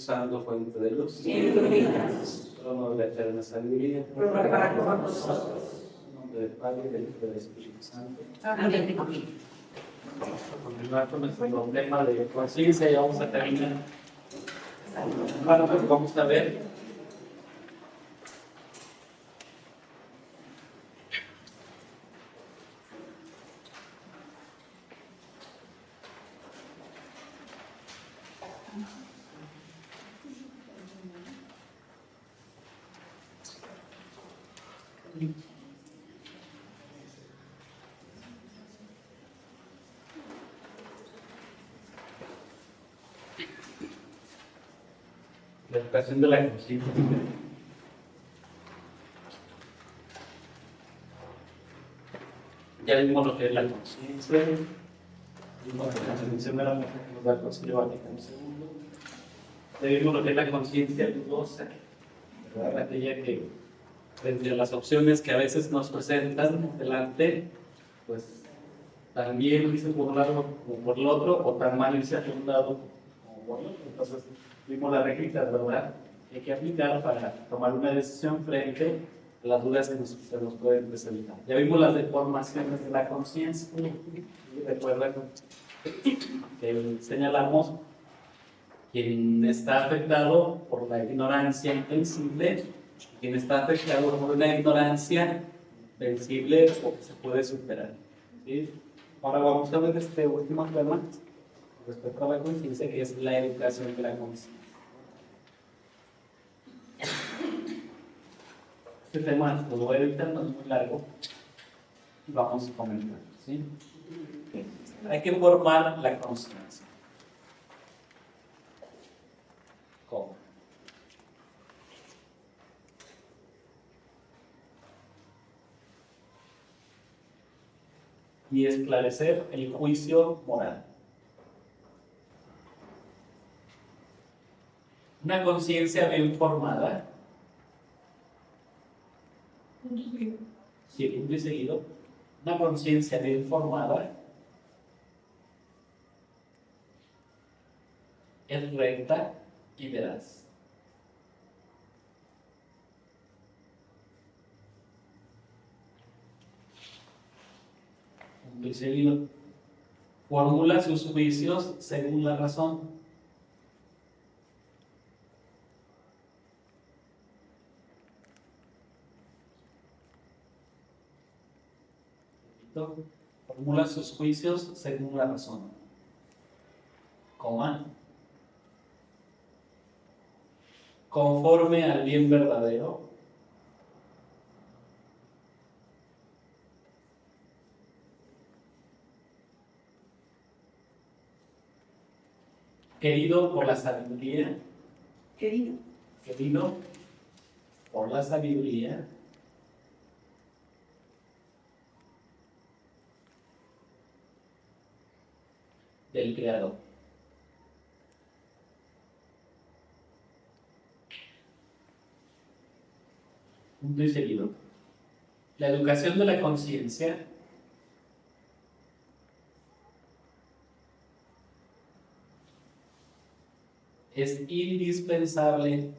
Santo, fuente de luz, trono de la eterna sabiduría, ruega por nosotros. en nombre del Padre, del Hijo y del Espíritu Santo. Amén. Vamos a continuar con nuestro problema de conciencia y vamos a terminar. Bueno, pues vamos a ver. La educación de la conciencia. Ya vimos lo que es la conciencia, vimos que la mención era la Concilio Vaticano II, ya vimos lo que es la conciencia dudosa, ¿verdad? Aquella que, entre las opciones que a veces nos presentan delante, pues también irse por un lado como por el otro, o tan mal irse hacia un lado como por el otro. Entonces, vimos las reglitas, ¿verdad? Que hay que aplicar para tomar una decisión frente a las dudas que se nos pueden presentar. Ya vimos las deformaciones de la conciencia. Recuerda que señalamos quien está afectado por la ignorancia invencible, quien está afectado por una ignorancia vencible o que se puede superar. ¿Sí? Ahora vamos a ver este último tema respecto a la conciencia, que es la educación de la conciencia. Este tema lo voy a evitar, no es muy largo, y vamos a comentar. ¿Sí? Hay que formar la conciencia. ¿Cómo? Y esclarecer el juicio moral. Una conciencia bien formada, punto y seguido, una conciencia bien formada es recta y veraz. Punto y seguido, formula sus juicios según la razón. Formula sus juicios según la razón. Coma. Conforme al bien verdadero. Querido por la sabiduría. Querido por la sabiduría. Del Creador. Punto y seguido. La educación de la conciencia es indispensable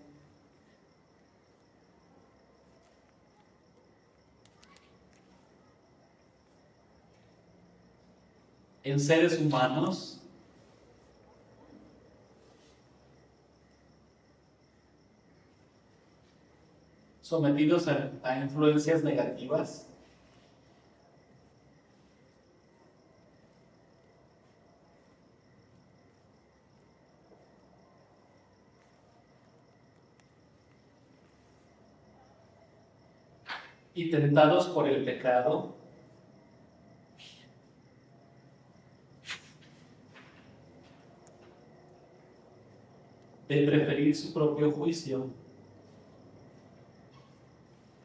en seres humanos sometidos a influencias negativas y tentados por el pecado, de preferir su propio juicio.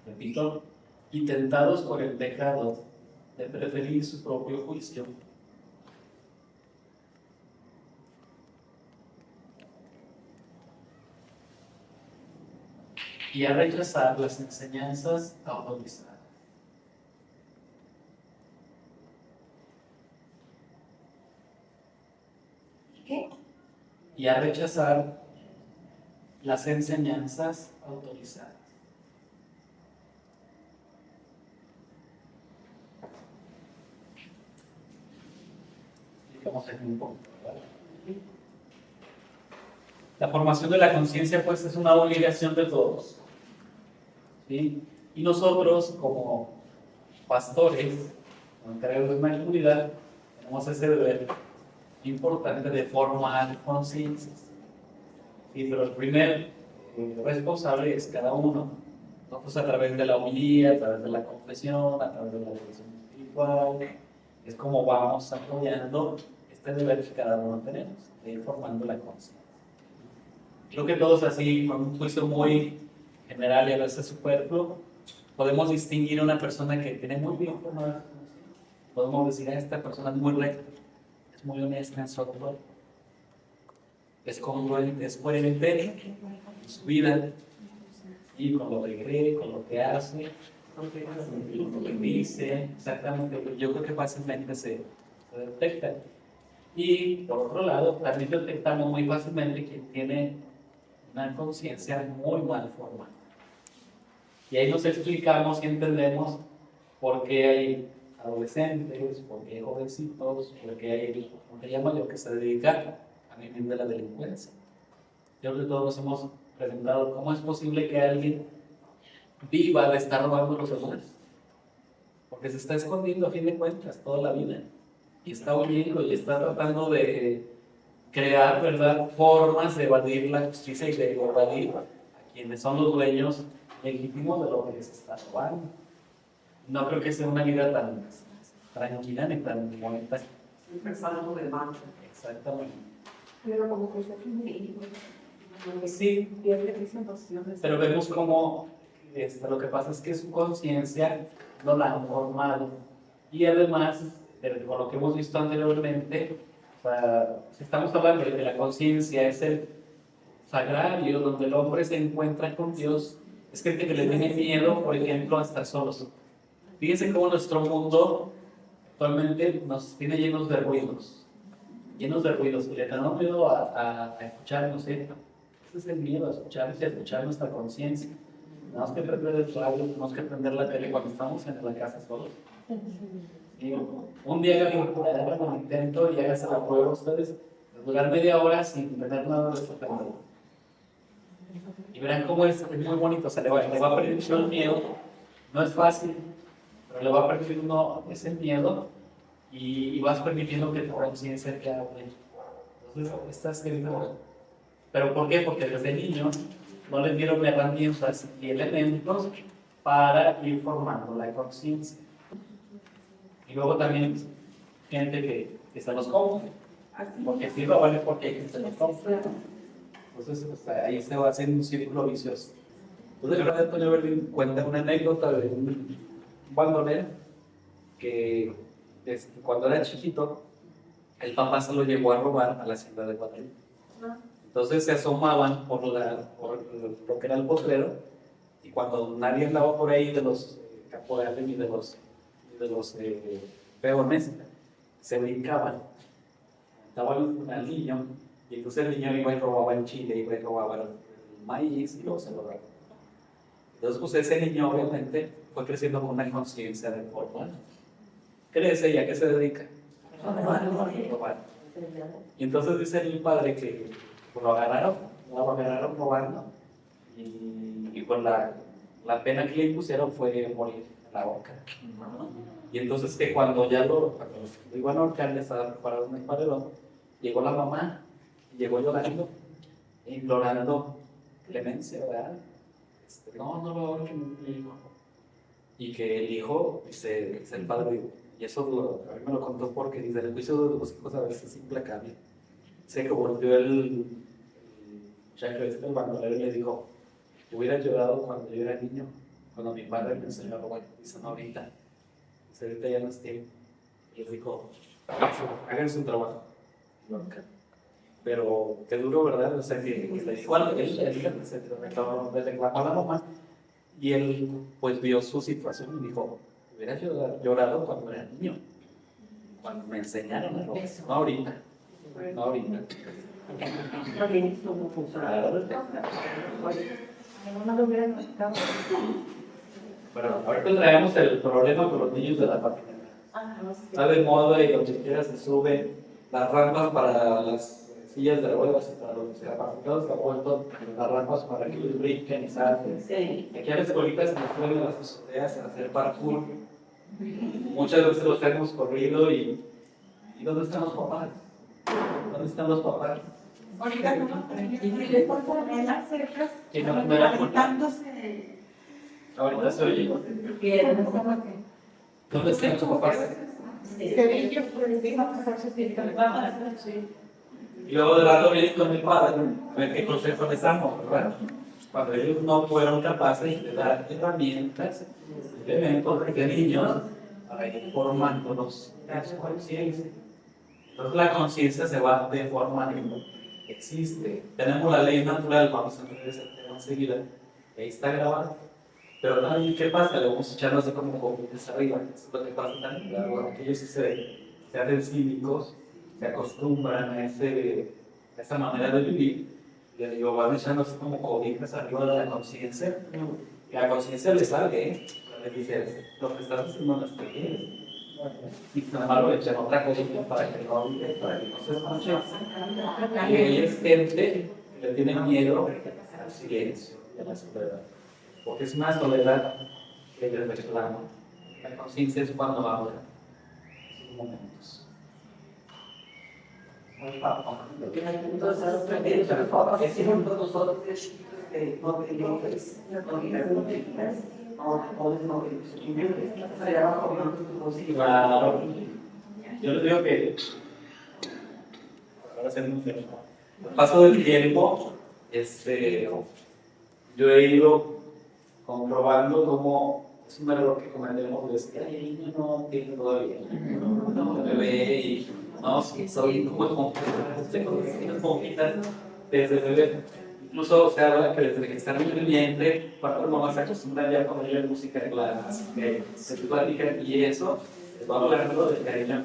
Repito, y tentados por el pecado, de preferir su propio juicio. Y a rechazar las enseñanzas autorizadas. ¿Qué? Y a rechazar las enseñanzas autorizadas. Vamos aquí un poco, ¿verdad? La formación de la conciencia, pues, es una obligación de todos, ¿sí? Y nosotros, como pastores, como encargados de una comunidad, tenemos ese deber importante de formar conciencias. Sí, pero el primer responsable es cada uno. Nosotros, a través de la homilía, a través de la confesión, a través de la dirección espiritual, es como vamos apoyando este deber que cada uno tenemos, de ir formando la conciencia. Creo que todos así, con un juicio muy general y a veces superfluo, podemos distinguir a una persona que tiene muy bien formada. Podemos decir a esta persona es muy recta, es muy honesta en su actuar, es congruente, es coherente en su vida, y con lo que cree, con lo que hace, con lo que dice, exactamente. Yo creo que fácilmente se detecta. Y por otro lado, también detectamos muy fácilmente quien tiene una conciencia muy mal formada. Y ahí nos explicamos y entendemos por qué hay adolescentes, por qué hay jovencitos, por qué hay un ya mayor que se dedica a vivir de la delincuencia. Yo creo que todos nos hemos preguntado cómo es posible que alguien viva de estar robando a los demás. Porque se está escondiendo a fin de cuentas toda la vida. Y está huyendo y está tratando de crear, ¿verdad?, formas de evadir la justicia y de evadir a quienes son los dueños legítimos de lo que les está robando. No creo que sea una vida tan tranquila ni tan bonita. Siempre es algo de mancha. Exactamente. Pero como que se Sí, pierde presentaciones. pero vemos cómo lo que pasa es que su conciencia no la han formado. Y además, con lo que hemos visto anteriormente, o sea, si estamos hablando de que la conciencia es el sagrario donde el hombre se encuentra con Dios, es gente que le tiene miedo, por ejemplo, a estar solos. Fíjense cómo nuestro mundo actualmente nos tiene llenos de ruidos, y le tenemos miedo a escucharnos. Ese es el miedo, a escuchar nuestra conciencia. Tenemos que prender el radio, tenemos que prender la tele cuando estamos en la casa solos. Y un día hagan un intento y háganse la prueba ustedes, durar media hora sin tener nada de eso prendido. Y verán cómo es muy bonito, o sea, le va a perder el miedo. No es fácil, pero le va a perder uno ese miedo y vas permitiendo que tu conciencia te hable. Entonces, estás queriendo. ¿Pero por qué? Porque desde niños no les dieron herramientas y elementos para ir formando la conciencia. Y luego también gente que se los come, porque sí lo vale porque hay que se los compra. Entonces, ahí se va haciendo un círculo vicioso. Entonces, yo recuerdo Antonio Berlín cuenta una anécdota de un bandolero que cuando era chiquito, el papá se lo llevó a robar a la hacienda de Guadalupe. Entonces se asomaban por lo que era el potrero, y cuando nadie andaba por ahí de los caporales y de los peones, se brincaban. Estaba al niño, y entonces el niño iba y robaba el chile, iba y robaba el maíz, y luego se lo robaba. Entonces, pues ese niño obviamente fue creciendo con una conciencia de forma. Crece, ¿y a qué se dedica? A robar. Y entonces dice el padre que lo agarraron robando, y pues la pena que le impusieron fue morir en la boca. Y entonces que cuando lo iban a ahorcar, le estaba preparando un paredón, llegó la mamá, y llegó llorando, implorando clemencia, ¿verdad? No lo ahorquen, mi hijo. Y que el hijo, dice el padre, y eso a mí me lo contó porque dice, el juicio de los hijos a veces es implacable. Se volvió el muchacho el bandolero, y le dijo, hubiera llorado cuando yo era niño, cuando mi padre me enseñó a robar. Dice, no, ahorita. Dice, ahorita ya no es tiempo. Y le dijo, hagan su trabajo. Pero qué duro, ¿verdad? O sea, que le dijo algo, le reclamó a la mamá, y él pues vio su situación y dijo, hubiera llorado cuando era niño, cuando me enseñaron a robar. No ahorita. Porque no funciona. No lo hubieran necesitado. Bueno, ahorita traemos el problema con los niños de la patineta. Está de moda y donde quiera se suben las rampas para las sillas de ruedas y para los discapacitados se han vuelto las rampas para que ellos brinquen y salten. Sí. Aquí a las escuelitas se nos suben a las azoteas a hacer parkour. Muchas veces los hemos corrido y ¿dónde están los papás? ¿Dónde están los papás? Ahorita no, y le ponen las cercas, Que no era conectándose. Ahorita se oye. ¿Dónde están los papás? Sevilla, por encima, sí. Y luego de rato vienen con el padre a ver qué consejo les damos, ¿verdad? Cuando ellos no fueron capaces de dar herramientas, elementos de niños para ir formándolos en su conciencia. Entonces la conciencia se va deformando. Existe. Tenemos la ley natural, vamos a ver ese tema enseguida. Ahí está grabado. Pero también, ¿qué pasa? Le vamos a echarnos de como comités arriba. Eso es lo que pasa también. Claro, que ellos sí se hacen cívicos, se acostumbran a esa manera de vivir. Y les digo, van echándose como cobijas arriba de la conciencia. Y la conciencia les sale, ¿eh? Les dice, lo que estás haciendo no está bien. Y sin embargo le echan otra cosita para que no olvide, para que no se escuche. Y ella es gente que le tiene miedo al silencio y a la soledad. Porque es una soledad que les reclama. La conciencia es cuando habla en esos momentos. Claro. Yo les digo que ahora haciendo un tema. Al paso del tiempo, yo he ido comprobando cómo es un error que cometemos, decir, ay, el niño no tiene todavía, no bebé y no, sí, soy como poquitas desde bebé. Incluso se habla que desde que están en el vientre, cuando mamá se acostumbra ya cuando oye música clásica, que se platica y eso, les va hablando de cariño.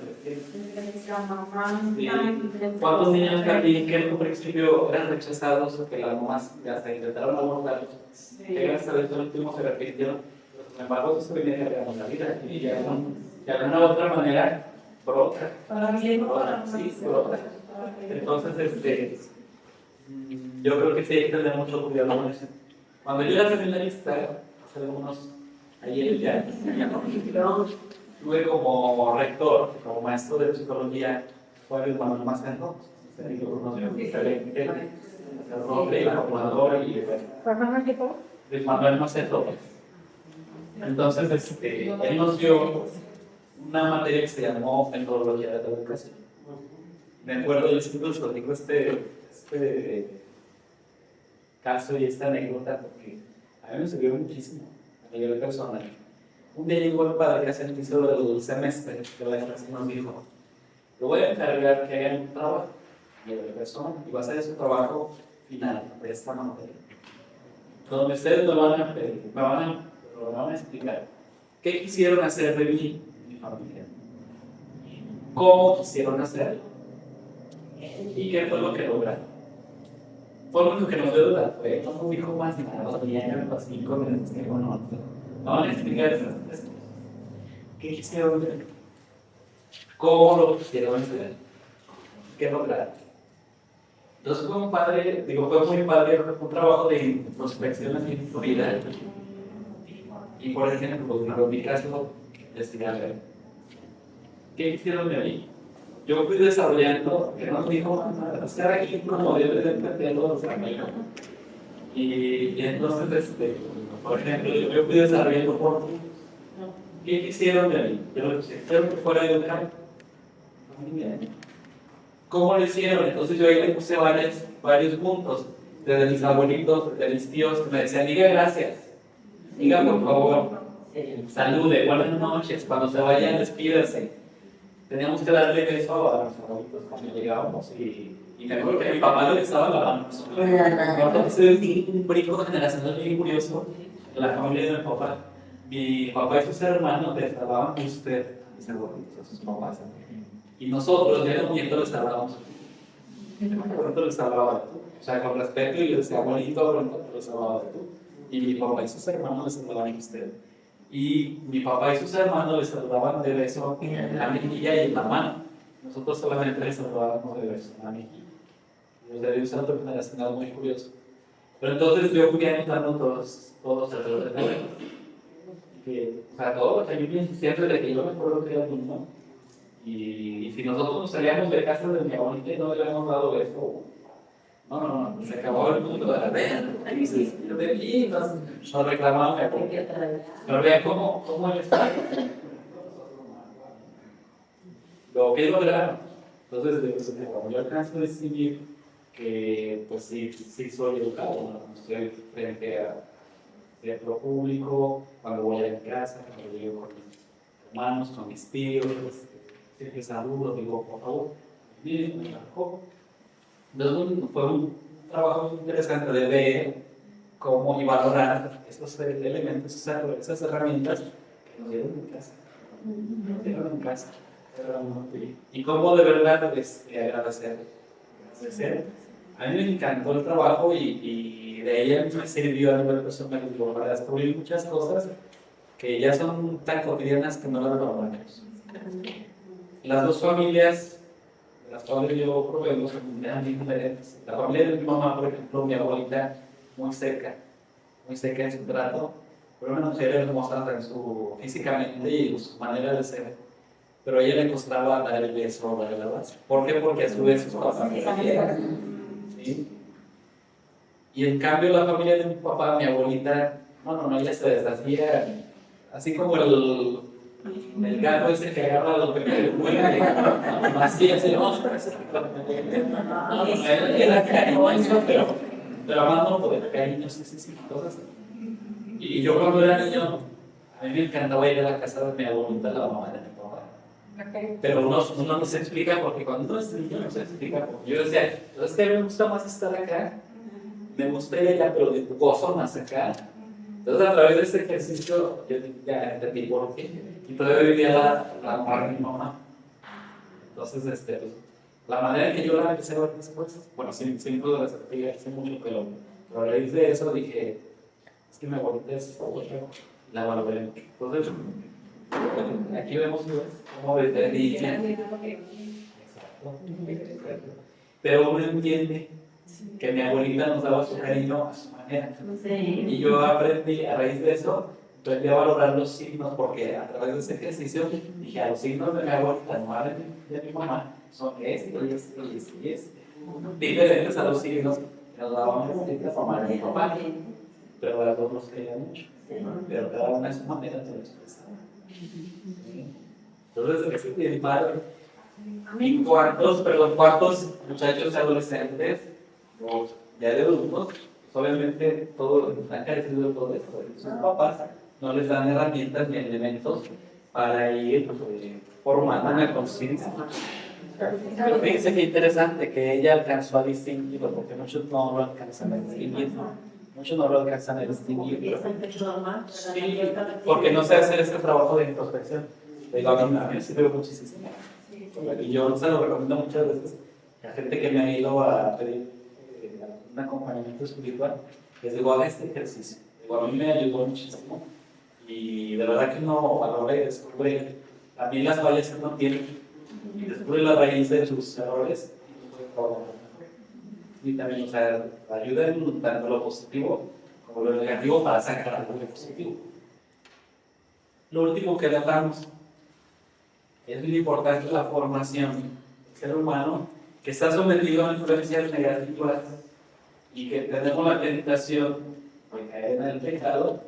¿Cuántos niños también que en un principio eran rechazados o que las mamás ya se intentaron abortar? Que gracias a Dios el último se repitieron, pero sin embargo eso viene cargando la vida y ya de una u otra manera brota. Sí, brota. Entonces, yo creo que sí hay que tener mucho cuidado con eso. Cuando yo era seminarista, hace algunos ayer ya tuve como rector, como maestro de psicología, fue el Manuel Maceno. Se conoció diferente, el nombre, la calculadora y el Manuel Maceno. Entonces, él nos dio una materia que se llamó metodología de la educación. Me acuerdo, yo siempre les platico este caso y esta anécdota porque a mí me sirvió muchísimo a nivel personal. Un día llegó el padre que hace el inicio del semestre de la clase y nos dijo: "Yo voy a encargar que hagan un trabajo de persona y va a ser su trabajo final de esta materia, donde ustedes me van a explicar qué quisieron hacer de mí y mi familia, cómo quisieron hacerlo y qué fue lo que lograron". Fue lo único que nos dio duda, no dijo más nada, tenían los 5 meses que no van a explicar esas cosas. ¿Qué quisieron hacer? ¿Cómo lo quisieron hacer? ¿Qué lograron? Entonces fue muy padre un trabajo de introspección en su vida. Y por ejemplo, en mi caso, decía, ¿qué hicieron de mí? Yo fui desarrollando, que nos dijo, estar aquí como debe de entenderlo los amigos. Y entonces, por ejemplo, yo fui desarrollando por ti. ¿Qué quisieron de mí? Yo quisieron que fuera educado. Muy bien. ¿Cómo lo hicieron? Entonces yo ahí le puse varios puntos. Desde mis abuelitos, de mis tíos, que me decían, diga gracias. Diga por favor. Salude, buenas noches. Cuando se vayan, despídase. Teníamos que darle beso a los abuelitos cuando llegábamos y me acuerdo que mi papá le besaba la mano. Entonces, un brinco generacional bien curioso en la familia de mi papá. Mi papá y sus hermanos les daban usted, mis abuelitos, sus papás. Y nosotros, ya los nietos, les dábamos. pronto les hablaba de tú. O sea, con respeto y les decía bonito, pronto les hablaba de tú. Y mi papá y sus hermanos les saludaban a usted. Y mi papá y sus hermanos les saludaban de beso en la mejilla y en la mano. Nosotros solamente les saludábamos de beso en la mejilla. Y de un santo generacional muy curioso. Pero entonces yo fui anotando todos alrededor de él. Que, o sea, todos, o sea, yo bien siempre de que yo me acuerdo que era niño. Y si nosotros nos salíamos de casa de mi abuelita y no le habíamos dado beso, no, se acabó el mundo. A ver, ahí se despidió de mí, nos reclamaban. Pero vean cómo él está. Lo que es lograr. Entonces, como yo alcanzo a decidir que, pues sí soy educado, ¿no? Estoy frente a teatro público, cuando voy a mi casa, cuando llego con mis hermanos, con mis tíos, siempre saludo, digo, por favor, miren, me marcó. Entonces, fue un trabajo muy interesante de ver cómo y valorar esos elementos, esas herramientas que nos dieron en casa. Nos dieron en casa. Y cómo de verdad agradecer. A mí me encantó el trabajo y de ella me sirvió a nivel personal para descubrir muchas cosas que ya son tan cotidianas que no las valoramos. Las dos familias de las cuales yo provengo eran bien diferentes. La familia de mi mamá, por ejemplo, mi abuelita, muy seca en su trato, pero una mujer hermosa físicamente y en su manera de ser. Pero a ella le costaba dar el beso, ¿verdad? ¿Por qué? Porque a su vez sus papás me salían. ¿Sí? Y en cambio la familia de mi papá, mi abuelita, no, ella se deshacía, así como el gato ese que agarra lo que le mueve, así ese monstruo, era cariñoso, pero amando por cariño, sí, cosas. Y yo cuando era niño, a mí me encantaba ir a la casa de mi abuelita, la mamá de mi papá. Pero uno no se explica porque cuando uno es niño no se explica. Yo decía, es que me gusta más estar acá, me gusta ir allá, pero gozo más acá. Entonces a través de este ejercicio yo ya entendí por qué. Y todavía vivía la mamá de mi mamá. Entonces, pues, la manera en que yo la empecé a ver después, bueno, sin duda la estrategia, hice mucho, pero a raíz de eso dije, es que mi abuelita es la valoré mucho. Entonces, aquí vemos cómo desde niña. Pero uno entiende que mi abuelita nos daba su cariño a su manera. Y yo aprendí, a raíz de eso, aprendí a valorar los signos, porque a través de ese ejercicio dije, a los signos de mi abuelita, no de mi mamá, son este. Diferentes a los signos que nos daban las mamás de mi papá. Pero las dos nos querían mucho. Pero cada una es su manera de expresar. Entonces, es mi padre. ¿Y cuántos muchachos adolescentes, o ya de adultos, obviamente todos están carecidos de todo esto? Sus papás no les dan herramientas ni elementos para ir formando una conciencia. Pero fíjense qué interesante que ella alcanzó a distinguirlo, porque muchos no lo alcanzan a distinguir. Muchos no lo alcanzan a distinguir. Sí, porque no sé hacer este trabajo de introspección. A mí me sirve muchísimo. Y yo se lo recomiendo muchas veces a gente que me ha ido a pedir un acompañamiento espiritual. Les digo, haga este ejercicio. Digo, a mí me ayudó muchísimo. Y de verdad que uno valora y descubre también las fallas que uno tiene y descubre la raíz de sus errores. Y también, o sea, ayuda en tanto lo positivo como lo negativo para sacar algo de positivo. Lo último que dejamos es muy importante la formación del ser humano que está sometido a influencias negativas y que tenemos la tentación de caer en el pecado,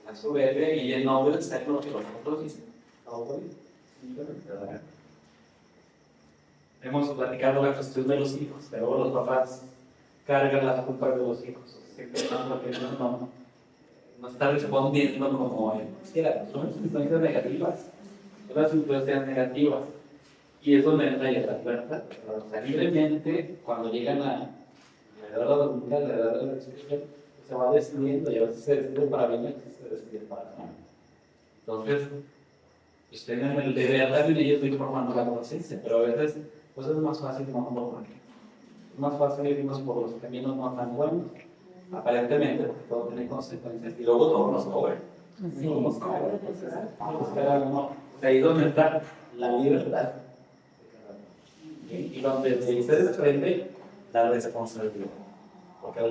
la soberbia y el no obedecer lo que los otros dicen. Hemos platicado la cuestión de los hijos, pero los papás cargan las culpas de los hijos. No está respondiendo como quisiera. Son influencias negativas. Son las influencias negativas. Y es donde entra ya la libertad. O sea, libremente, cuando llegan a la edad adulta, la edad de la discusión, se va decidiendo y a veces se decide para bien y a veces se decide para mal. Entonces, Pues tengan el deber también ellos de ir formando la conciencia, pero a veces pues es más fácil no formar. Es más fácil irnos por los caminos no tan buenos, aparentemente, porque todo tiene consecuencias, y luego todos nos cobran. Sí, nos cobran. Ahí es donde está la libertad. Y donde se desprende la responsabilidad. Porque la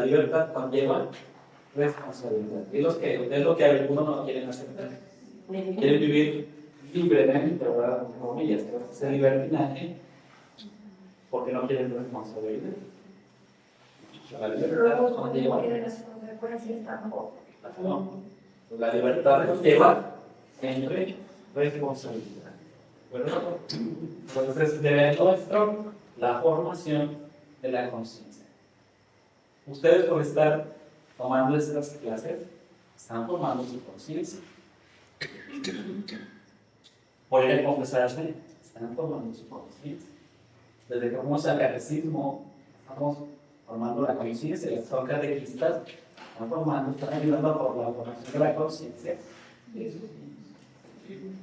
libertad conlleva responsabilidad. Es lo que algunos no quieren aceptar. Quieren vivir libremente, ¿verdad? Entre comillas, ese libertinaje, porque no quieren responsabilidad. La libertad conlleva. La libertad conlleva siempre responsabilidad. Bueno, entonces debe nuestro la formación de la conciencia. Ustedes por estar tomando estas clases están formando su conciencia. Por ir a confesarse, están formando su conciencia. Desde que vamos al catecismo, estamos formando la conciencia. Las son catequistas, están ayudando por la formación de la conciencia.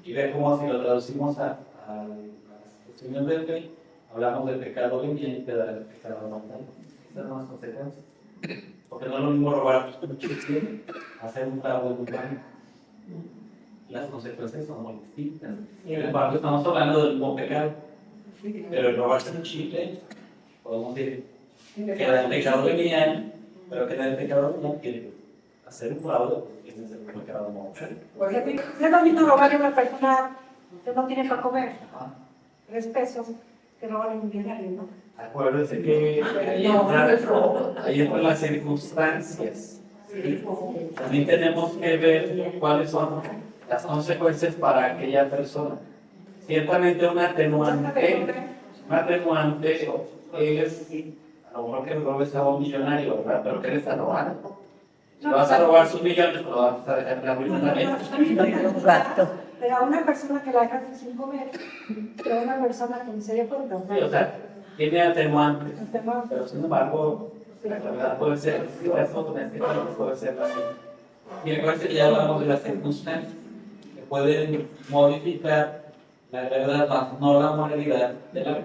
Y ver cómo si lo traducimos a las cuestiones del fe, hablamos del pecado veniente, del pecado mortal. Estas son las consecuencias. Porque no es lo mismo robar un chiste, hacer un fraude de un banco. Las consecuencias son muy distintas. Sin embargo, estamos hablando del mismo pecado. Pero el robarse un chiste, podemos decir que era el pecado venial, pero que era el pecado venial quiere hacer un fraude, que es el pecado mortal. Es lo mismo robarle a una persona que no tiene para comer 3 pesos que robarle un diario, ¿no? Acuérdense que ahí entran las circunstancias. ¿Sí? También tenemos que ver cuáles son las consecuencias para aquella persona. Ciertamente un atenuante es, a lo mejor que el robo sea un millonario, ¿verdad? Pero que le está robando. Si vas a robar sus millones, lo vas a dejar la ruina también. Pero a una persona que la dejaste sin comer, pero a una persona que ni se dio cuenta. Sí, o sea, tiene atenuantes, pero sin embargo, la verdad puede ser, puede ser así. Y recuerden que ya hablamos de las circunstancias que pueden modificar la gravedad, más no la moralidad de la vida.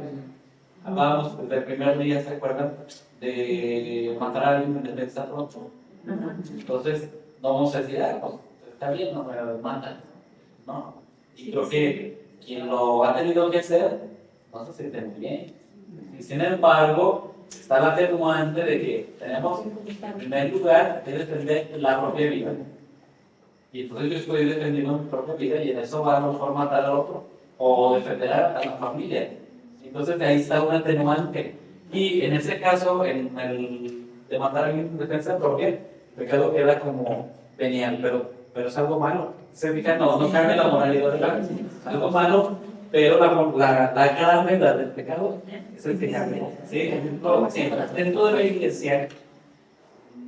Hablábamos desde el primer día, ¿se acuerdan? De matar a alguien en defensa propia. Entonces, no vamos a decir, pues, está bien, no me lo matan, ¿no? Y creo que quien lo ha tenido que hacer, no se siente muy bien. Y sin embargo, está la atenuante de que tenemos, en primer lugar, que defender la propia vida. Y entonces yo estoy defendiendo mi propia vida y en eso va a lo mejor matar al otro o defender a la familia. Entonces de ahí está un atenuante. Y en ese caso, en el de matar a alguien en defensa propia, el pecado queda como venial, pero es algo malo. Se fijan, no cambia la moralidad de la vida. Es algo malo, pero la gravedad del pecado es el que cambia. ¿Sí? Dentro de la iglesia,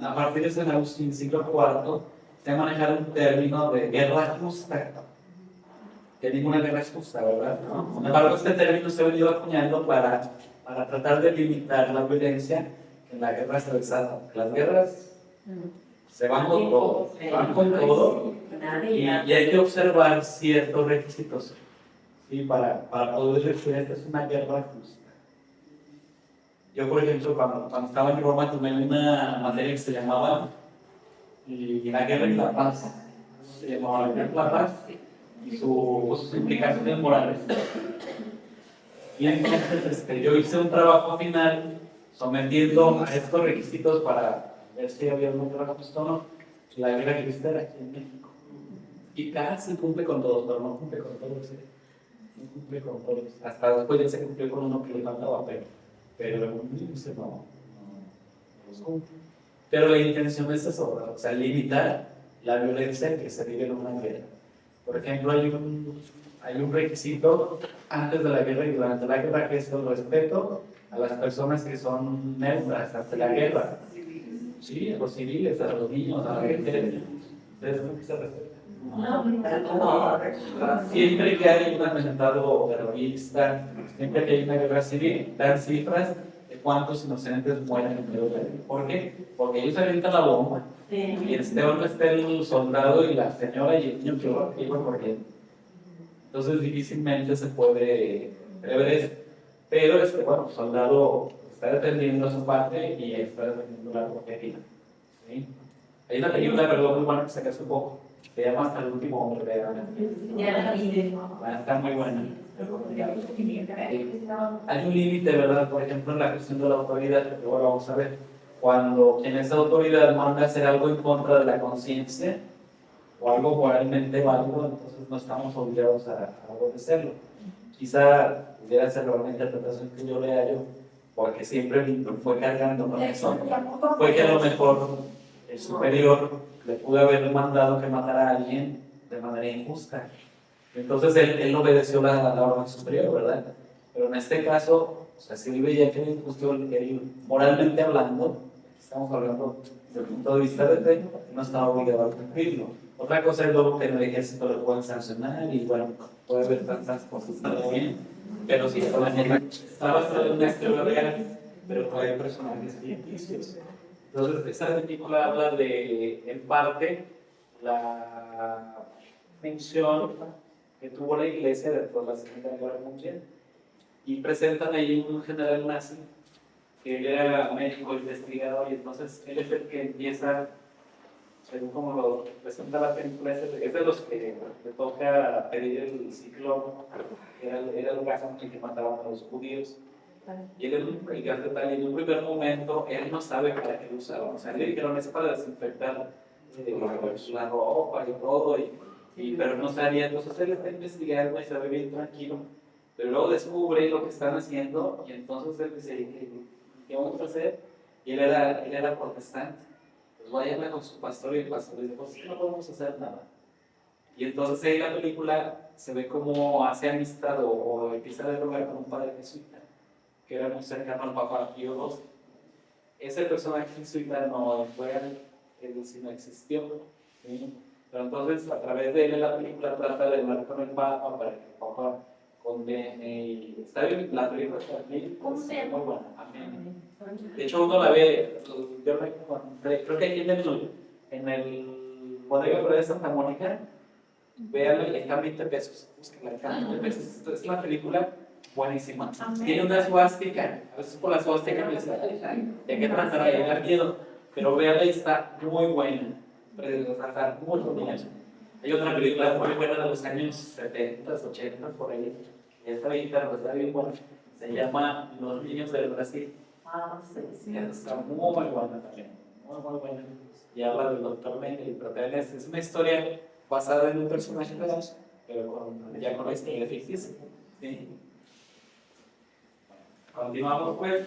a partir de San Agustín, siglo IV, se ha manejado un término de guerra justa. Que ninguna guerra es justa, ¿verdad? Sin embargo, este término se ha venido acuñando para tratar de limitar la violencia en la guerra se desata. Las guerras se van con todo, y hay que observar ciertos requisitos, ¿sí? Para poder decir que esta es una guerra justa. Yo, por ejemplo, cuando estaba en Roma, tomé una materia que se llamaba la guerra y la paz. Se llamaba la guerra y la paz y sus implicaciones morales. Y entonces yo hice un trabajo final sometiendo a estos requisitos para ver si había una guerra justa o no, la guerra cristera aquí en México. Y casi cumple con todos, pero no cumple con todos. No cumple con todos. Hasta después ya se cumplió con uno que le faltaba, pero el índice no los cumple. Pero la intención es eso, o sea, limitar la violencia que se vive en una guerra. Por ejemplo, hay un requisito antes de la guerra y durante la guerra, que es el respeto a las personas que son neutras ante la guerra. Sí, a los civiles, a los niños, a la gente. ¿Ustedes no se respetan? Siempre que hay un atentado terrorista, siempre que hay una guerra civil, dan cifras de cuántos inocentes mueren en medio de la guerra. ¿Por qué? Porque ellos avientan la bomba. Y esté donde esté el soldado y la señora y el niño que iba corriendo. Entonces difícilmente se puede prever eso. Pero bueno, el soldado está defendiendo su parte y está defendiendo la propia vida. ¿Sí? Hay una película, perdón, muy buena que saqué hace poco, se llama Hasta el último hombre, realmente. Ya la vi. Está muy buena. Hay un límite, ¿verdad? Por ejemplo, en la cuestión de la autoridad, que luego lo vamos a ver. Cuando quien es autoridad manda hacer algo en contra de la conciencia o algo moralmente válido, entonces no estamos obligados a obedecerlo. Quizá pudiera ser la interpretación que yo le hallo, porque siempre Víctor fue cargando con eso. Fue que a lo mejor el superior le pudo haber mandado que matara a alguien de manera injusta. Entonces él obedeció la orden superior, ¿verdad? Pero en este caso, o sea, si él veía que era injusto, él, moralmente hablando, estamos hablando desde el punto de vista de fe, no estaba obligado a cumplirlo. Otra cosa es luego que en el ejército lo pueden sancionar y bueno, puede haber tantas cosas también, pero sí, está basado en una historia real, pero todavía hay personajes ficticios. Entonces, esta película habla de, en parte, la función que tuvo la iglesia después de la Segunda Guerra Mundial y presentan ahí un general nazi que él era médico investigador y entonces él es el que empieza, según como lo presenta la película, es de los que le toca pedir el ciclón, que era el gas con el que mataban a los judíos. Y él en un primer momento, él no sabe para qué lo usaba. O sea, le dijeron, es para desinfectar la ropa y todo, pero no sabía. Entonces él está investigando y se ve bien tranquilo. Pero luego descubre lo que están haciendo y entonces él dice, ¿qué vamos a hacer? Y él era protestante. Pues vayan con su pastor y el pastor dice, pues no podemos hacer nada. Y entonces en la película se ve cómo hace amistad o empieza a dialogar con un padre jesuita que era muy cercano al Papa Pío XII. Ese personaje jesuita no fue él, sino existió. ¿Sí? Pero entonces, a través de él, en la película trata de hablar con el Papa para que el Papa condene. Y está bien, la película está bien, es muy buena. Amén. De hecho, uno la ve, yo creo que aquí en el Bodega de Santa Mónica, véanla y está a 20 pesos. Búsquenla, está a 20 pesos. Esto es una película buenísima. Tiene una suástica. A veces por la suástica me dice, ¿de qué tratará? De dar miedo. Pero véanla y está muy buena. Está muy buena. Hay otra película muy buena de los años 70, 80, por ahí. Esta viejita está bien buena. Se llama Los Niños del Brasil. Sí. Está muy buena también. Muy buena. Y habla del doctor Mengele. Pero también es una historia basada en un personaje real, pero ya con la historia ficticia. ¿Sí? Continuamos pues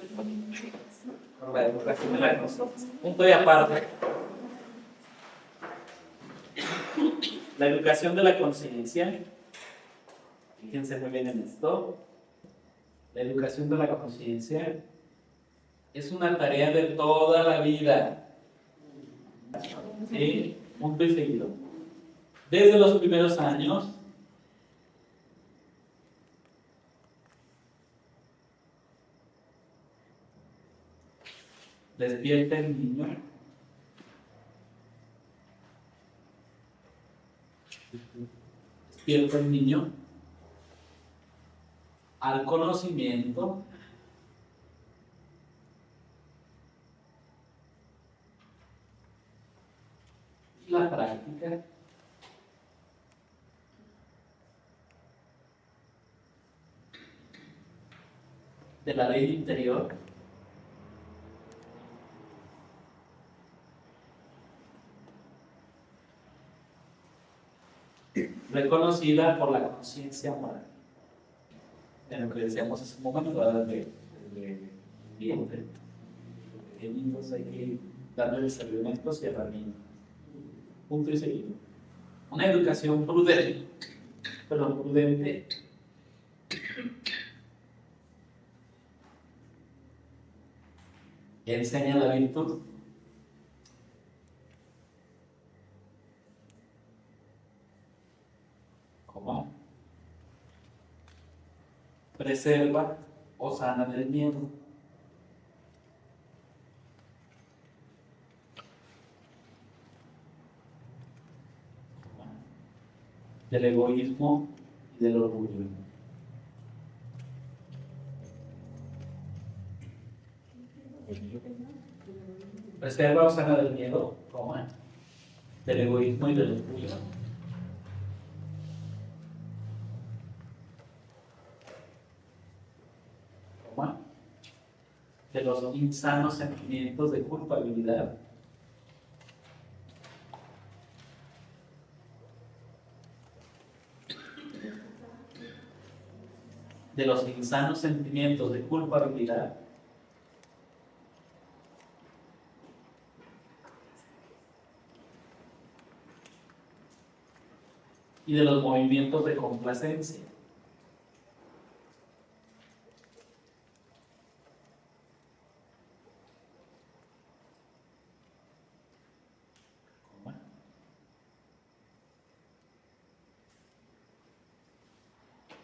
con la educación de la conciencia. Punto y aparte. La educación de la conciencia. Fíjense muy bien en esto. La educación de la conciencia es una tarea de toda la vida. ¿Sí? Punto y seguido. Desde los primeros años, despierta el niño. Despierta el niño al conocimiento y la práctica de la ley interior reconocida por la conciencia moral. En lo que decíamos hace un momento, ¿verdad? De vientre. De niños hay que darles alimentos y herramientas. Punto y seguido. Una educación prudente, pero prudente. Enseña la virtud. ¿Cómo? Preserva o sana del miedo. Del egoísmo del orgullo. Reserva o sana del miedo, coma, del egoísmo y del orgullo. Coma, de los insanos sentimientos de culpabilidad. De los insanos sentimientos de culpabilidad y de los movimientos de complacencia.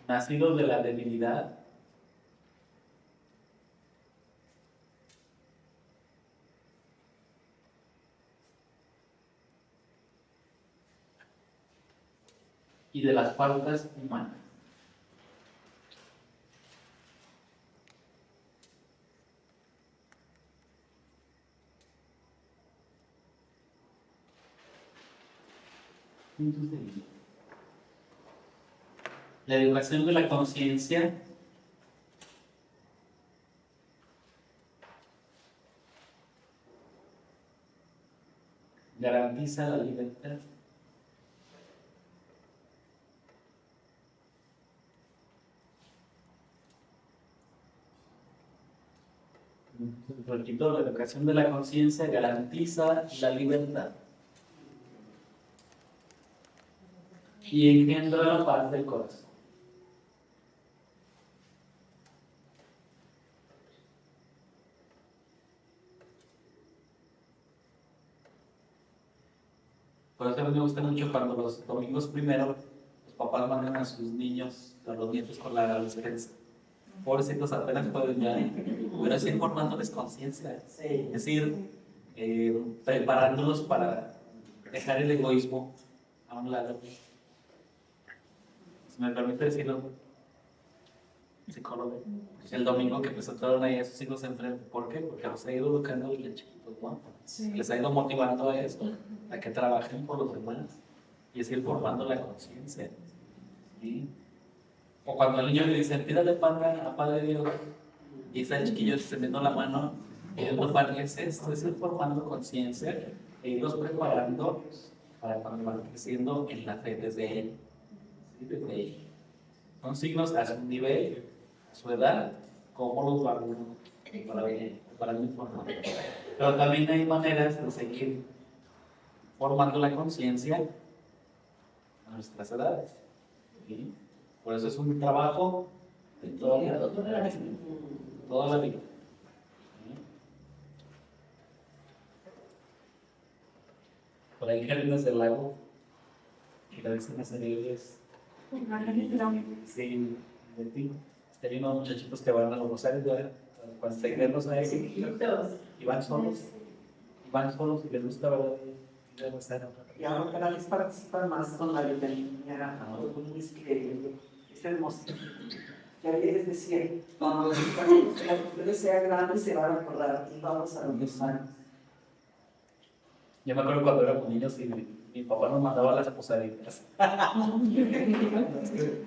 Nacidos de la debilidad y de las faltas humanas. La educación de la conciencia garantiza la libertad. Repito, la educación de la conciencia garantiza la libertad y engendra la paz del corazón. Por eso a mí me gusta mucho cuando los domingos primero los papás mandan a sus niños, a los nietos con la despensa. Pobrecitos apenas pueden ya, pero así formándoles conciencia, es decir, preparándolos para dejar el egoísmo a un lado. Si me permite decirlo, psicólogo, el domingo que presentaron ahí a sus hijos enfrente, ¿por qué? Porque los ha ido educando desde chiquitos, ¿no? Les ha ido motivando a eso, a que trabajen por los demás y es ir formando la conciencia. ¿Sí? O cuando el niño le dice, pídale pan a Padre Dios, y está el chiquillo extendiendo la mano, pidiendo pan, es esto, es ir formando conciencia e irlos preparando para cuando van creciendo en la fe desde él. ¿Sí? Desde él. Son signos a su nivel, a su edad, cómo los van para informar. Pero también hay maneras de seguir formando la conciencia a nuestras edades. ¿Sí? Por eso es un trabajo de toda la vida. Por ahí Jardines del Lago, que la dicen las herejes. Sí, de ti. Hay unos muchachitos que van a los rosarios, cuando se creen los aires, y van solos y les gusta, ¿verdad? Y ahora cada vez participan más con la literatura, los niños que es hermoso. Ya les decía, cuando ustedes sean grandes se van a acordar y vamos a los hermanos. Yo me acuerdo cuando éramos niños y mi papá nos mandaba a las posaditas.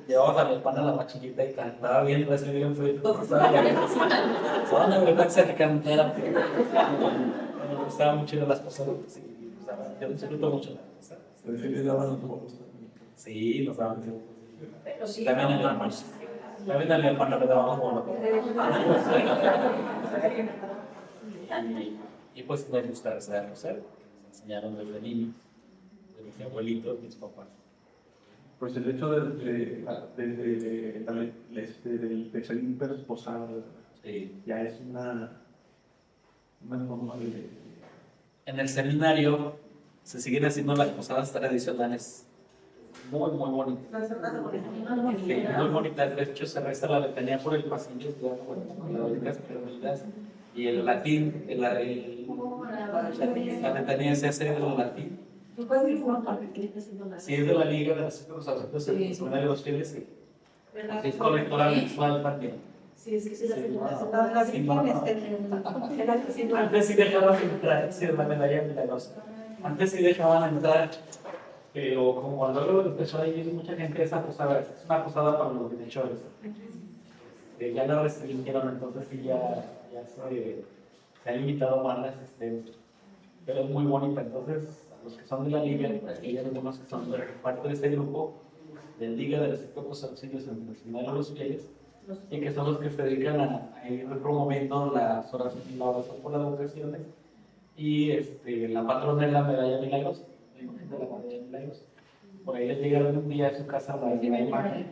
Llevábamos a mi hermana la más chiquita y cantaba bien, recién bien frío. Estaba una vergüenza que cantara. Me gustaba mucho ir a las posaditas. Yo disfruto mucho las posaditas. Sí, nos daban. También a mi hermana. También a mi hermana le dábamos bono. Y pues me gusta rezar el rosario. Nos enseñaron desde niño, de mis abuelitos, mis papás. Pues el hecho del ser hiperesposado ya es una forma de... En el seminario se siguen haciendo las posadas tradicionales muy, muy bonitas. Sí, muy bonitas. De hecho, se reza la letanía por el pasillo, con las únicas perdidas. Y el latín, la letanía se hace en latín. ¿Tú puedes ir por parte que haciendo la Si es de la Liga de los Sacerdotes del Seminario de los Fieles, sí. Así es colectora mensual también. Sí, es que sí, la Sí, señora no. se estaba en la Sí, Virgen, no. en la cocina. Antes sí dejaban entrar, sí, es la medalla milagrosa. Antes sí dejaban entrar, pero como luego empezó a ir mucha gente, esa posada es una posada para los bienhechores. Ya la restringieron, entonces sí ya se han invitado bandas, pero es muy bonita. Entonces, los que son de la liga, y hay algunos que son parte de este grupo, de Liga de Recíprocos Auxilios Internacionales a los Fieles, y que son los que se dedican a ir promoviendo la oración por las vocaciones. Y la patrona es la Medalla Milagros, la imagen de la Medalla Milagros. Por ahí les llegaron un día a su casa la imagen,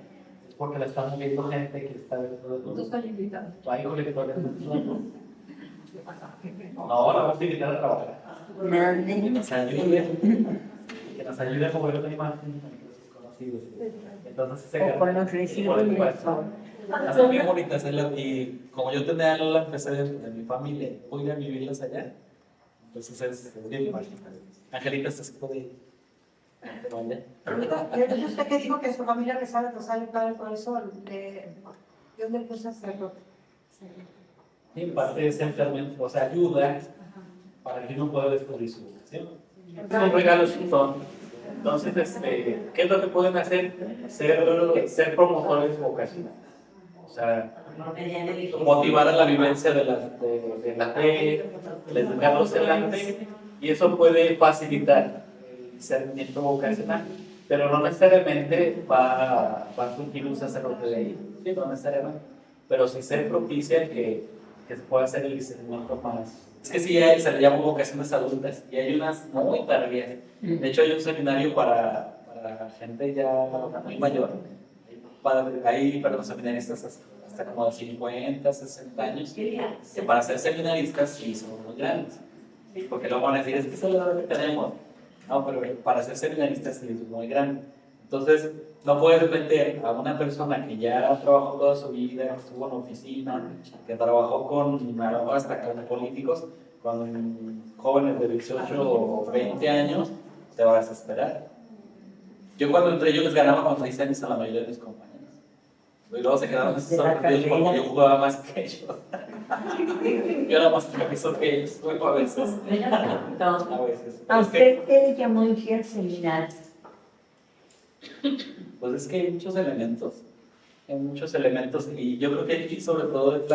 es porque la están moviendo gente que está dentro del No grupo. estoy invitada. Hay colectores no, la vamos a invitar a trabajar. Que nos ayude a mover una imagen con los conocidos. Entonces se O con los recibos. son bien bonitas, y como yo tenía la empecé de mi familia, voy a ir a vivirlas allá. Entonces es bien mágica. Angelita, ¿estás puede Ahorita, usted que dijo que su familia rezaba el rosario Padre por eso, Dios le puso sacerdote. Y en parte es enfermedad, o sea, ayuda para que uno pueda descubrir su vocación. Son regalos que son. Entonces, ¿qué es lo que pueden hacer? Ser promotores vocacionales. O sea, motivar a la vivencia de la fe, el educarlos en la fe, y eso puede facilitar el discernimiento vocacional, pero no necesariamente va a surgir un sacerdote de ahí, ¿sí? No necesariamente, pero sí se propicia que se pueda hacer el discernimiento más. Es que sí, se le llama vocaciones adultas, y hay unas muy tardías. De hecho, hay un seminario para gente ya muy mayor, hay para los seminaristas hasta como de 50, 60 años, que para ser seminaristas sí son muy grandes. Porque luego van a decir, es que eso es lo que tenemos. No, pero para ser seminaristas sí es muy grande. Entonces, no puedes meter a una persona que ya trabajó toda su vida, que estuvo en oficina, que trabajó hasta con políticos, con jóvenes de 18 o 20 años, te vas a desesperar. Yo cuando entré, yo les ganaba con 6 años a la mayoría de mis compañeros. Y luego se quedaron sorprendidos porque yo jugaba más que ellos. Yo era más profesor que ellos, a veces. A veces. ¿A usted qué le llamó irse al seminario? Pues es que hay muchos elementos, y yo creo que aquí sobre todo es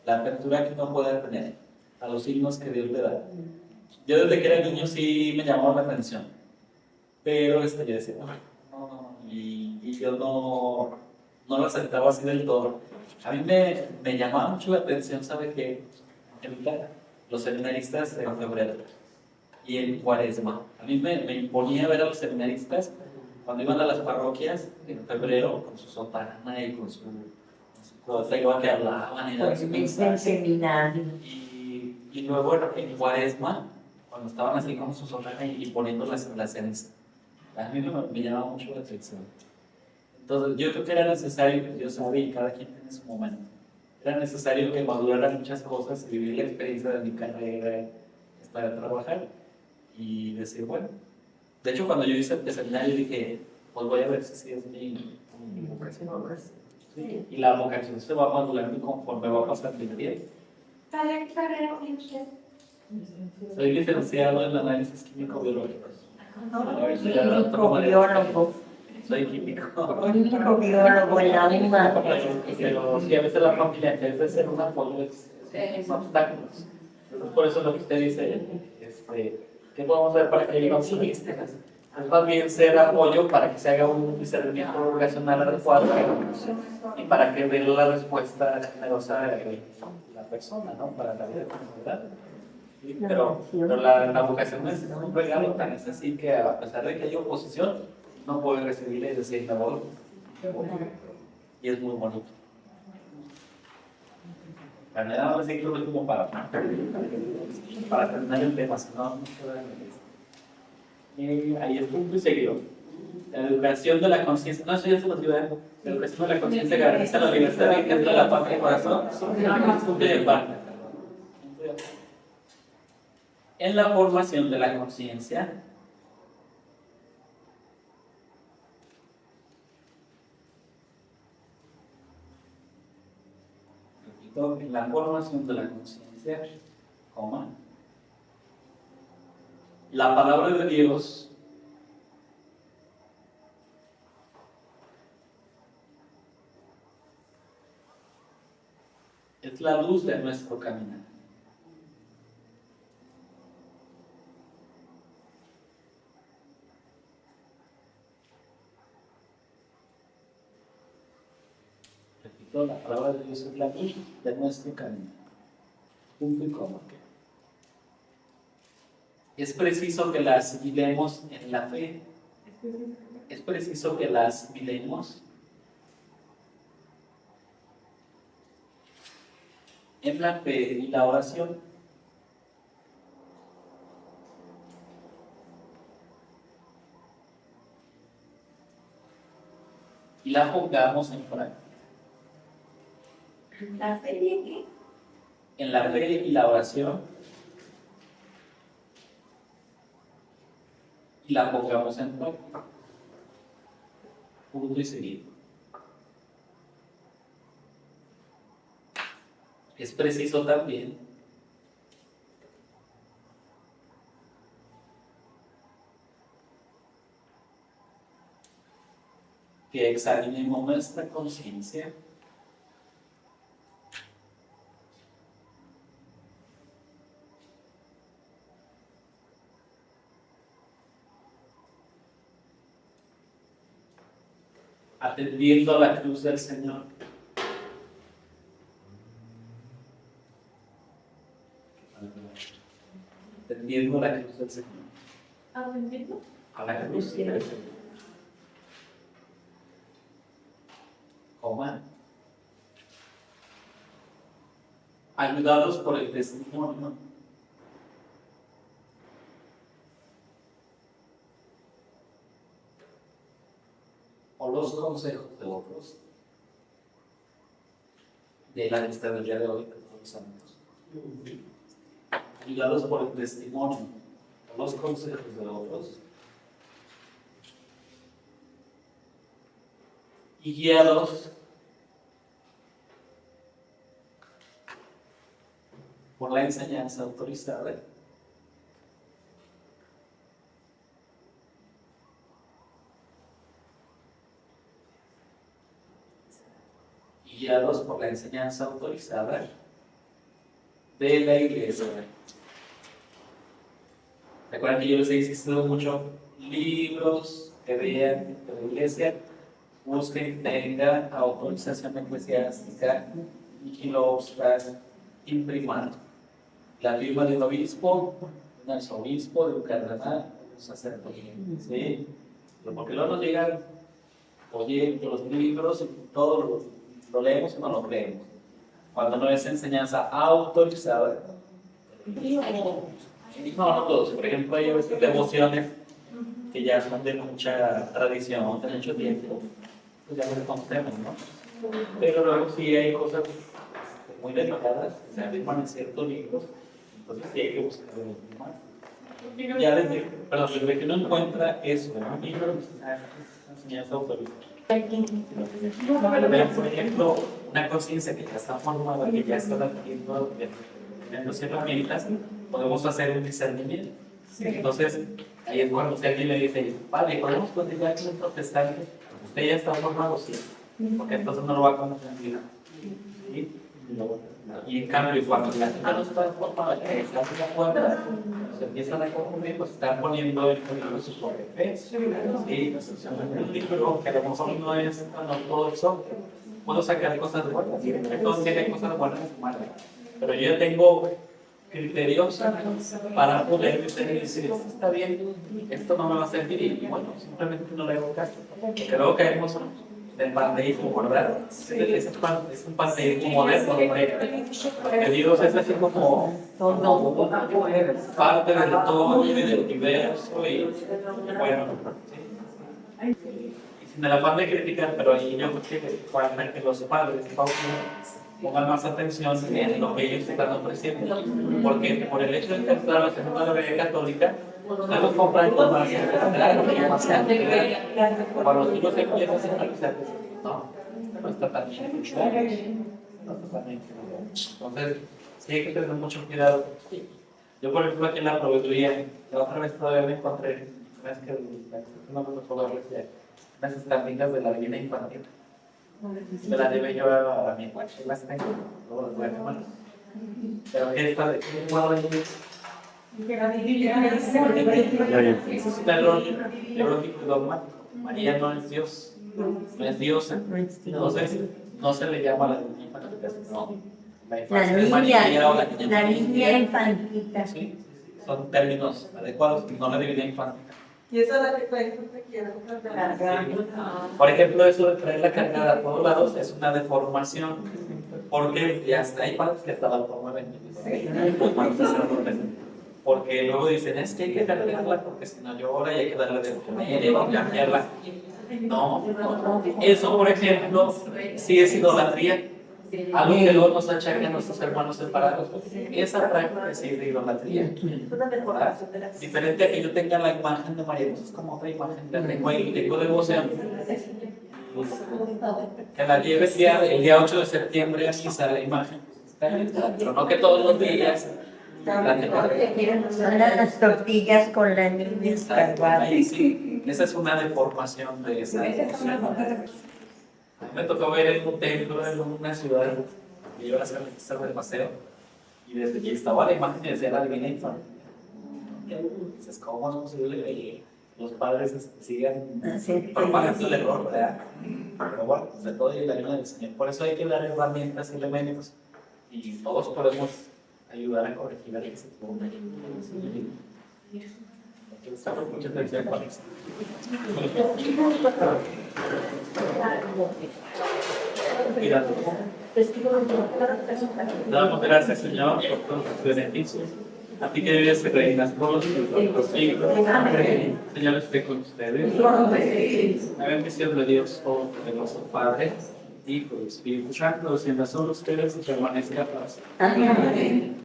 la apertura que uno puede tener a los signos que Dios le da. Yo desde que era niño sí me llamaba la atención, pero yo decía, no, y yo no lo aceptaba así del todo. A mí me llamaba mucho la atención, ¿sabe qué? Los seminaristas en febrero y en Cuaresma. A mí me imponía ver a los seminaristas cuando iban a las parroquias en febrero con su sotana y con su cosa igual que hablaban y daban su El mensaje. seminario. Y luego en Cuaresma, cuando estaban así con su sotana y poniendo la ceniza. A mí me llamaba mucho la atención. Entonces, yo creo que era necesario, yo sabía, y cada quien tiene su momento, era necesario que maduraran muchas cosas, vivir la experiencia de mi carrera, estar a trabajar y decir, bueno. De hecho, cuando yo hice el seminario dije, pues voy a ver si es mi vocación. Sí. Y la vocación se va madurando conforme va pasando el tiempo. ¿Qué carrera tiene usted? Soy licenciado en análisis químico-biológicos. Químico biólogo. Soy químico. Químico biólogo en la UMA. Pero sí, a veces la familia, en vez de ser un apoyo, es obstáculos. Entonces, por eso lo que usted dice, ¿qué podemos hacer para que vivamos optimistas? Es más bien ser apoyo para que se haga un discernimiento vocacional adecuado y para que dé la respuesta generosa de la persona, ¿no? Para la vida, ¿verdad? Sí, pero la vocación es un regalo, tan es así que a pesar de que hay oposición, no puede recibirle y decir, me voy. Y es muy bonito. La verdad, sí creo que es como para terminar el tema, si no, ahí es punto y seguido. La educación de la conciencia, no, eso ya se los iba a decir. La educación de la conciencia garantiza la libertad de de la paz y corazón. Punto y aparte. En la formación de la conciencia, repito, en la formación de la conciencia, coma, la palabra de Dios es la luz de nuestro caminar. Repito, la palabra de Dios es la luz de nuestro caminar. Punto y coma. Es preciso que la asimilemos en la fe. Es preciso que la asimilemos en la fe y la oración. Y la pongamos en práctica. ¿La fe de qué? En la fe y la oración. Y la pongamos en práctica. Punto y seguido. Es preciso también que examinemos nuestra conciencia atendiendo a la cruz del Señor. Atendiendo a la cruz del Señor. ¿Atendiendo? A la cruz del Señor. Coma. Ayudados por el testimonio. O los consejos de otros. De la lista del día de hoy, de todos los santos. Ayudados por el testimonio, o los consejos de otros. Y guiados por la enseñanza autorizada. Y guiados por la enseñanza autorizada de la Iglesia. Recuerden que yo les he insistido mucho, libros que vean de la Iglesia, busquen, tengan autorización eclesiástica y que lo imprimar. La firma del obispo, un arzobispo, de un cardenal, un sacerdote. ¿Sí? Pero porque luego nos llegan proyectos, los libros, y todo lo leemos o no lo leemos. Cuando no es enseñanza autorizada. No todos. Por ejemplo, hay estas devociones que ya son de mucha tradición, de mucho tiempo. Pues ya lo conocemos, ¿no? Pero luego sí hay cosas muy delicadas que se afirman en ciertos libros, entonces sí hay que buscar más. Ya desde que uno encuentra eso en un libro, enseñanza autorizada. Pero, por ejemplo, una conciencia que ya está formada, que ya está adquiriendo herramientas, podemos hacer un discernimiento. Entonces, ahí es cuando alguien le dice, vale, podemos continuar con el protestante, usted ya está formado, sí, porque entonces no lo va a confundir. ¿Sí? Y en cambio, cuando la gente no está formada, que está en la puerta, se empiezan a confundir, pues están poniendo el peligro su propia fe. ¿Sí? Un libro que a lo mejor no es tan ortodoxo, puedo sacar cosas buenas, todos tienen cosas buenas y malas, pero yo ya tengo criterios para poder decir, esto está bien, esto no me va a servir, y bueno, simplemente no le hago caso. Porque luego caemos del panteísmo, ¿verdad? Es un panteísmo moderno, porque Dios es así como parte del todo y del universo, y bueno, ¿sí? Y sin el afán de criticar, pero ahí yo creo que igualmente los padres pongan más atención en lo que ellos están ofreciendo, porque por el hecho de entrar a la segunda red católica, no los compran con más cuando los chicos se empiezan a analizar, no está tan bien. Entonces, sí hay que tener mucho cuidado. Yo, por ejemplo, aquí en la proveeduría, la otra vez todavía me encontré, es que no me tocó verles ya, unas estampitas de la Divina Infantil. Me las llevé yo a mi coche, las tengo, luego las voy a quemar. Pero esta de qué guau, es un error teológico y dogmático. María no es Dios, no es diosa. Entonces, no se le llama la Divina Infantil, sino la infancia de María o la niña infantita. Sí, son términos adecuados, no la Divina Infantil. Y esa es la que te quiero cargar. Por ejemplo, eso de traer la cargada a todos lados es una deformación, porque ya hasta hay padres que hasta la promueven. Porque luego dicen, es que hay que cargarla porque si no llora y hay que darle de comer y cambiarla. No, eso, por ejemplo, sí es idolatría. Algo que luego nos achacan nuestros hermanos separados. Esa práctica sí es de idolatría. Diferente a que yo tenga la imagen de María, pues es como otra imagen. La tengo ahí, tengo devoción. Que la lleve el día 8 de septiembre a misa la imagen. Pero no que todos los días. Son las tortillas con la niña escarbada. Ahí sí, esa es una deformación de esa devoción. Me tocó ver en un templo en una ciudad que iba a hacer el paseo y desde allí estaba la imagen de la Divina Infantil. Dices, ¿cómo es posible que los padres sigan propagando el error, verdad? Pero bueno, de todo y la ayuda del Señor. Por eso hay que dar herramientas y elementos y todos podemos ayudar a corregir el éxito. Muchas gracias, Juan. Damos gracias, Señor, por todos tus beneficios. A ti que vives y reinas por los siglos. Señor, esté con ustedes. La bendición de Dios, Todopoderoso, Padre, Hijo y Espíritu Santo, descienda sobre ustedes y permanezca paz. Amén.